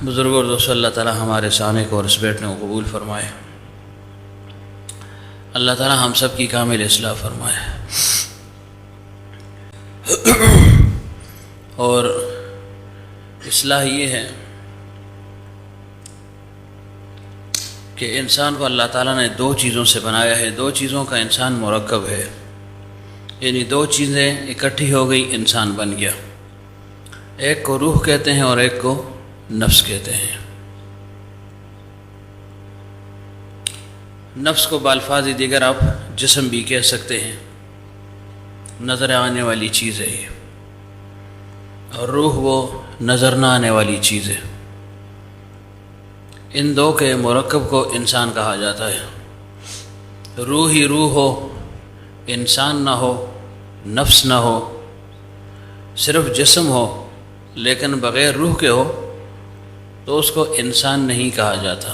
بزرگوں اور دوستوں، اللہ تعالیٰ ہمارے سامنے کو اور اس بیٹھنے کو قبول فرمائے۔ اللہ تعالیٰ ہم سب کی کامل اصلاح فرمائے۔ اور اصلاح یہ ہے کہ انسان کو اللہ تعالیٰ نے دو چیزوں سے بنایا ہے، دو چیزوں کا انسان مرکب ہے، یعنی دو چیزیں اکٹھی ہو گئی انسان بن گیا۔ ایک کو روح کہتے ہیں اور ایک کو نفس کہتے ہیں۔ نفس کو بالفاظ دیگر آپ جسم بھی کہہ سکتے ہیں، نظر آنے والی چیز ہے یہ، اور روح وہ نظر نہ آنے والی چیز ہے۔ ان دو کے مرکب کو انسان کہا جاتا ہے۔ روح ہی روح ہو، انسان نہ ہو، نفس نہ ہو، صرف جسم ہو لیکن بغیر روح کے ہو تو اس کو انسان نہیں کہا جاتا۔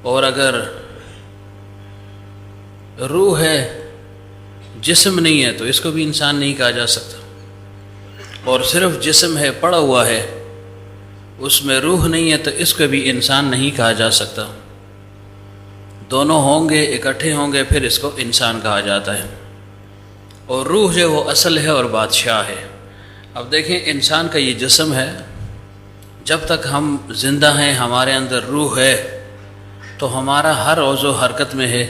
اور اگر روح ہے جسم نہیں ہے تو اس کو بھی انسان نہیں کہا جا سکتا، اور صرف جسم ہے پڑا ہوا ہے اس میں روح نہیں ہے تو اس کو بھی انسان نہیں کہا جا سکتا۔ دونوں ہوں گے، اکٹھے ہوں گے، پھر اس کو انسان کہا جاتا ہے۔ اور روح جو وہ اصل ہے اور بادشاہ ہے۔ اب دیکھیں، انسان کا یہ جسم ہے، جب تک ہم زندہ ہیں ہمارے اندر روح ہے تو ہمارا ہر عضو حرکت میں ہے،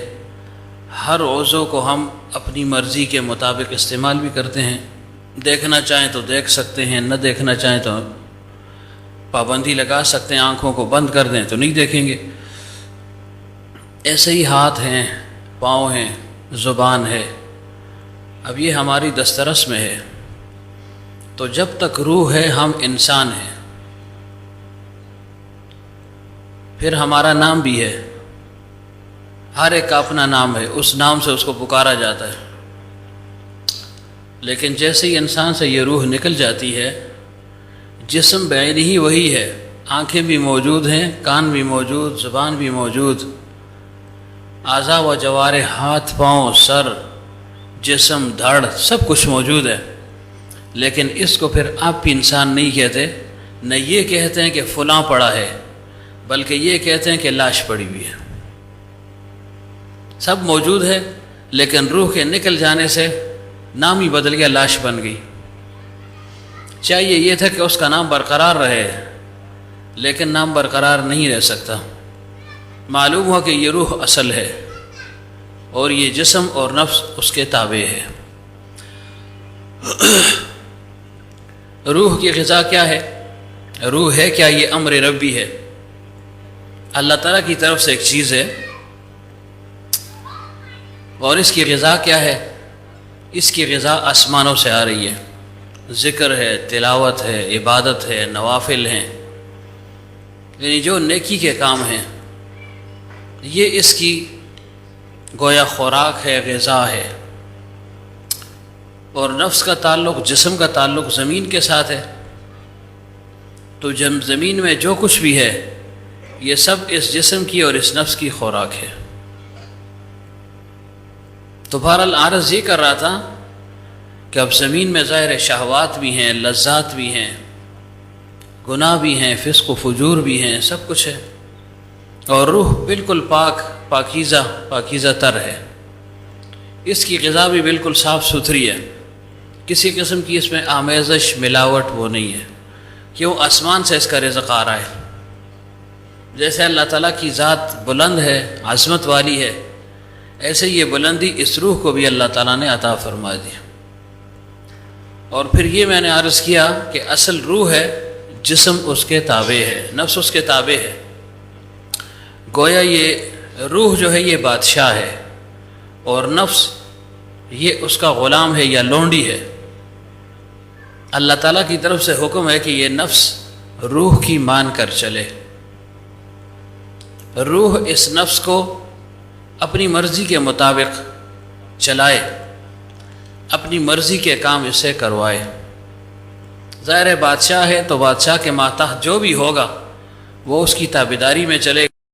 ہر عضو کو ہم اپنی مرضی کے مطابق استعمال بھی کرتے ہیں۔ دیکھنا چاہیں تو دیکھ سکتے ہیں، نہ دیکھنا چاہیں تو پابندی لگا سکتے ہیں، آنکھوں کو بند کر دیں تو نہیں دیکھیں گے۔ ایسے ہی ہاتھ ہیں، پاؤں ہیں، زبان ہے۔ اب یہ ہماری دسترس میں ہے، تو جب تک روح ہے ہم انسان ہیں۔ پھر ہمارا نام بھی ہے، ہر ایک کا اپنا نام ہے، اس نام سے اس کو پکارا جاتا ہے۔ لیکن جیسے ہی انسان سے یہ روح نکل جاتی ہے، جسم بعینہ ہی وہی ہے، آنکھیں بھی موجود ہیں، کان بھی موجود، زبان بھی موجود، اعضاء و جوارح، ہاتھ، پاؤں، سر، جسم، دھڑ، سب کچھ موجود ہے۔ لیکن اس کو پھر آپ بھی انسان نہیں کہتے، نہ یہ کہتے ہیں کہ فلاں پڑا ہے، بلکہ یہ کہتے ہیں کہ لاش پڑی ہوئی ہے۔ سب موجود ہے لیکن روح کے نکل جانے سے نام ہی بدل گیا، لاش بن گئی۔ چاہیے یہ تھا کہ اس کا نام برقرار رہے، لیکن نام برقرار نہیں رہ سکتا۔ معلوم ہوا کہ یہ روح اصل ہے اور یہ جسم اور نفس اس کے تابع ہے۔ روح کی غذا کیا ہے؟ روح ہے کیا؟ یہ امر ربی ہے، اللہ تعالیٰ کی طرف سے ایک چیز ہے۔ اور اس کی غذا کیا ہے؟ اس کی غذا آسمانوں سے آ رہی ہے، ذکر ہے، تلاوت ہے، عبادت ہے، نوافل ہیں، یعنی جو نیکی کے کام ہیں، یہ اس کی گویا خوراک ہے، غذا ہے۔ اور نفس کا تعلق، جسم کا تعلق زمین کے ساتھ ہے، تو جب زمین میں جو کچھ بھی ہے یہ سب اس جسم کی اور اس نفس کی خوراک ہے۔ تو بہرحال عرض یہ کر رہا تھا کہ اب زمین میں ظاہر شہوات بھی ہیں، لذات بھی ہیں، گناہ بھی ہیں، فسق و فجور بھی ہیں، سب کچھ ہے، اور روح بالکل پاکیزہ تر ہے۔ اس کی غذا بھی بالکل صاف ستھری ہے، کسی قسم کی اس میں آمیزش، ملاوٹ وہ نہیں ہے۔ کیوں؟ آسمان سے اس کا رزق آ رہا ہے۔ جیسے اللہ تعالیٰ کی ذات بلند ہے، عظمت والی ہے، ایسے یہ بلندی اس روح کو بھی اللہ تعالیٰ نے عطا فرما دی۔ اور پھر یہ میں نے عرض کیا کہ اصل روح ہے، جسم اس کے تابع ہے، نفس اس کے تابع ہے۔ گویا یہ روح جو ہے یہ بادشاہ ہے، اور نفس یہ اس کا غلام ہے یا لونڈی ہے۔ اللہ تعالیٰ کی طرف سے حکم ہے کہ یہ نفس روح کی مان کر چلے۔ روح اس نفس کو اپنی مرضی کے مطابق چلائے، اپنی مرضی کے کام اس سے کروائے۔ ظاہر بادشاہ ہے تو بادشاہ کے ماتحت جو بھی ہوگا وہ اس کی تابعداری میں چلے